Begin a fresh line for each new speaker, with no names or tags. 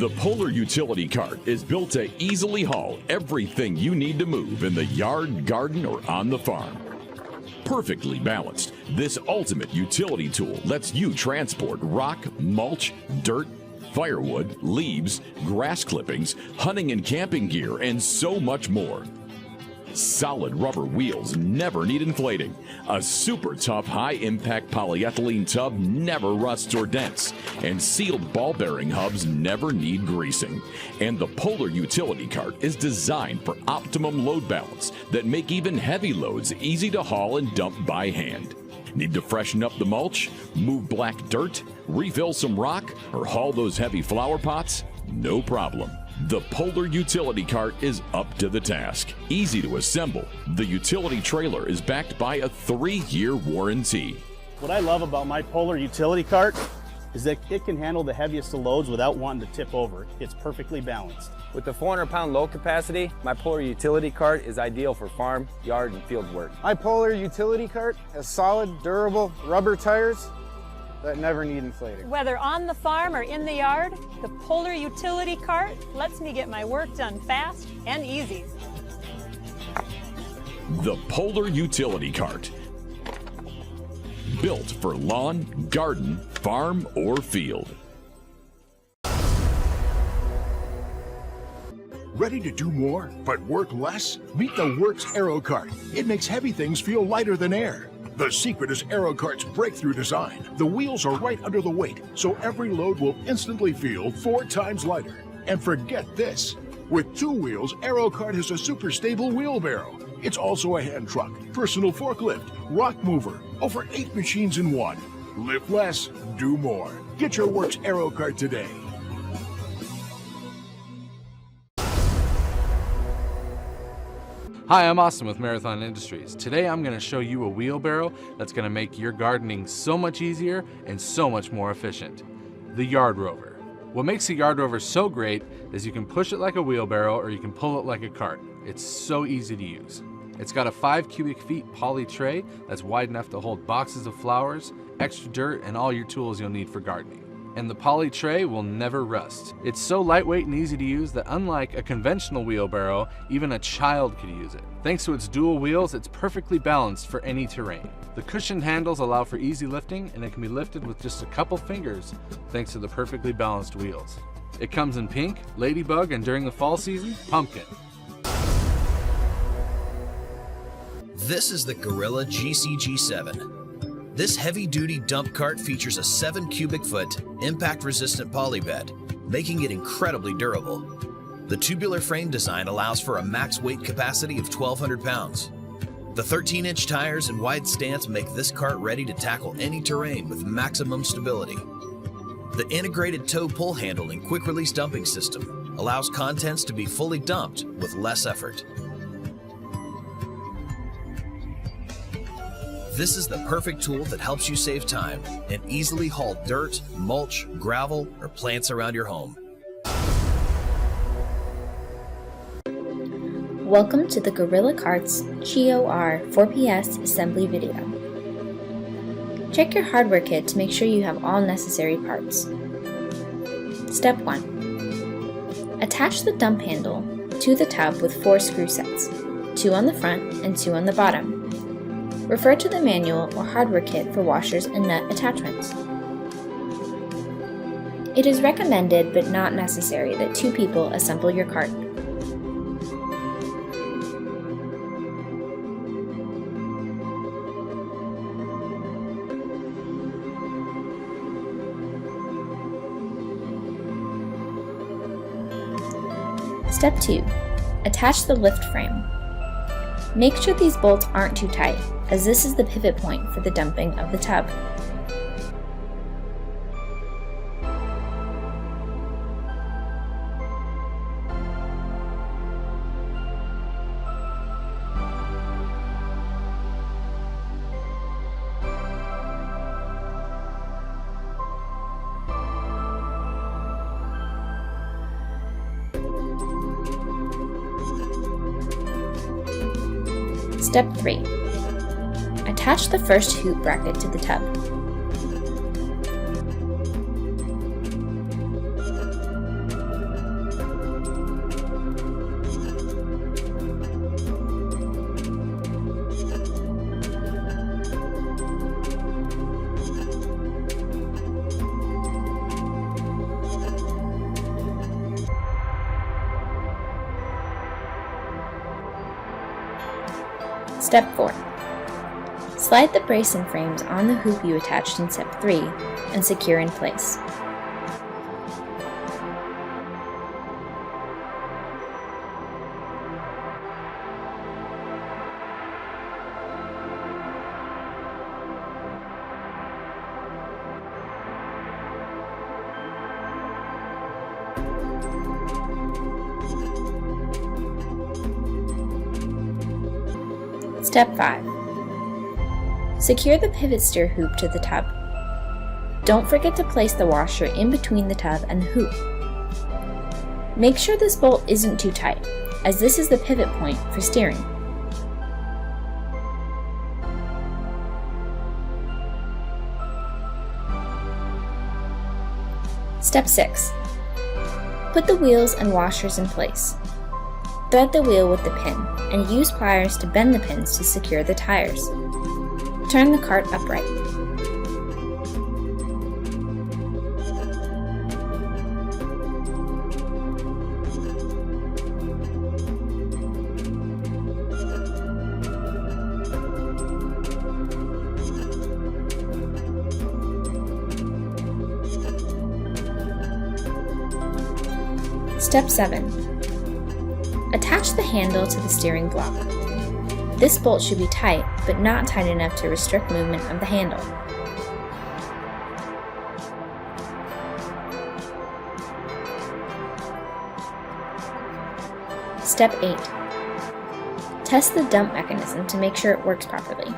The Polar Utility Cart is built to easily haul everything you need to move in the yard, garden, or on the farm. Perfectly balanced, this ultimate utility tool lets you transport rock, mulch, dirt, firewood, leaves, grass clippings, hunting and camping gear, and so much more. Solid rubber wheels never need inflating. A super tough high-impact polyethylene tub never rusts or dents. And sealed ball bearing hubs never need greasing. And the Polar Utility Cart is designed for optimum load balance that make even heavy loads easy to haul and dump by hand. Need to freshen up the mulch, move black dirt, refill some rock, or haul those heavy flower pots? No problem. The Polar Utility Cart is up to the task. Easy to assemble, the utility trailer is backed by a 3-year warranty.
What I love about my Polar Utility Cart is that it can handle the heaviest of loads without wanting to tip over. It's perfectly balanced.
With the 400-pound load capacity, my Polar Utility Cart is ideal for farm, yard, and field work.
My Polar Utility Cart has solid, durable rubber tires that never need inflating.
Whether on the farm or in the yard, the Polar Utility Cart lets me get my work done fast and easy.
The Polar Utility Cart. Built for lawn, garden, farm, or field.
Ready to do more, but work less? Meet the WORX Aerocart. It makes heavy things feel lighter than air. The secret is Aerocart's breakthrough design. The wheels are right under the weight, so every load will instantly feel 4 times lighter. And forget this. With 2 wheels, Aerocart has a super stable wheelbarrow. It's also a hand truck, personal forklift, rock mover, over 8 machines in one. Lift less, do more. Get your WORX Aerocart today.
Hi, I'm Austin with Marathon Industries. Today I'm going to show you a wheelbarrow that's going to make your gardening so much easier and so much more efficient. The Yard Rover. What makes the Yard Rover so great is you can push it like a wheelbarrow or you can pull it like a cart. It's so easy to use. It's got a 5 cubic feet poly tray that's wide enough to hold boxes of flowers, extra dirt, and all your tools you'll need for gardening. And the poly tray will never rust. It's so lightweight and easy to use that unlike a conventional wheelbarrow, even a child could use it. Thanks to its dual wheels, it's perfectly balanced for any terrain. The cushioned handles allow for easy lifting, and it can be lifted with just a couple fingers thanks to the perfectly balanced wheels. It comes in pink, ladybug, and during the fall season, pumpkin.
This is the Gorilla GCG7. This heavy-duty dump cart features a 7 cubic foot, impact-resistant poly bed, making it incredibly durable. The tubular frame design allows for a max weight capacity of 1,200 pounds. The 13-inch tires and wide stance make this cart ready to tackle any terrain with maximum stability. The integrated tow pull handle and quick-release dumping system allows contents to be fully dumped with less effort. This is the perfect tool that helps you save time and easily haul dirt, mulch, gravel, or plants around your home.
Welcome to the Gorilla Carts GOR 4PS assembly video. Check your hardware kit to make sure you have all necessary parts. Step 1. Attach the dump handle to the tub with 4 screw sets, 2 on the front and 2 on the bottom. Refer to the manual or hardware kit for washers and nut attachments. It is recommended but not necessary that 2 people assemble your cart. Step 2. Attach the lift frame. Make sure these bolts aren't too tight, as this is the pivot point for the dumping of the tub. Step 3. Attach the first hoop bracket to the tub. Step 4. Slide the brace and frames on the hoop you attached in Step 3 and secure in place. Step 5. Secure the pivot steer hoop to the tub. Don't forget to place the washer in between the tub and the hoop. Make sure this bolt isn't too tight, as this is the pivot point for steering. Step 6. Put the wheels and washers in place. Thread the wheel with the pin and use pliers to bend the pins to secure the tires. Turn the cart upright. Step 7. Attach the handle to the steering block. This bolt should be tight, but not tight enough to restrict movement of the handle. Step 8. Test the dump mechanism to make sure it works properly.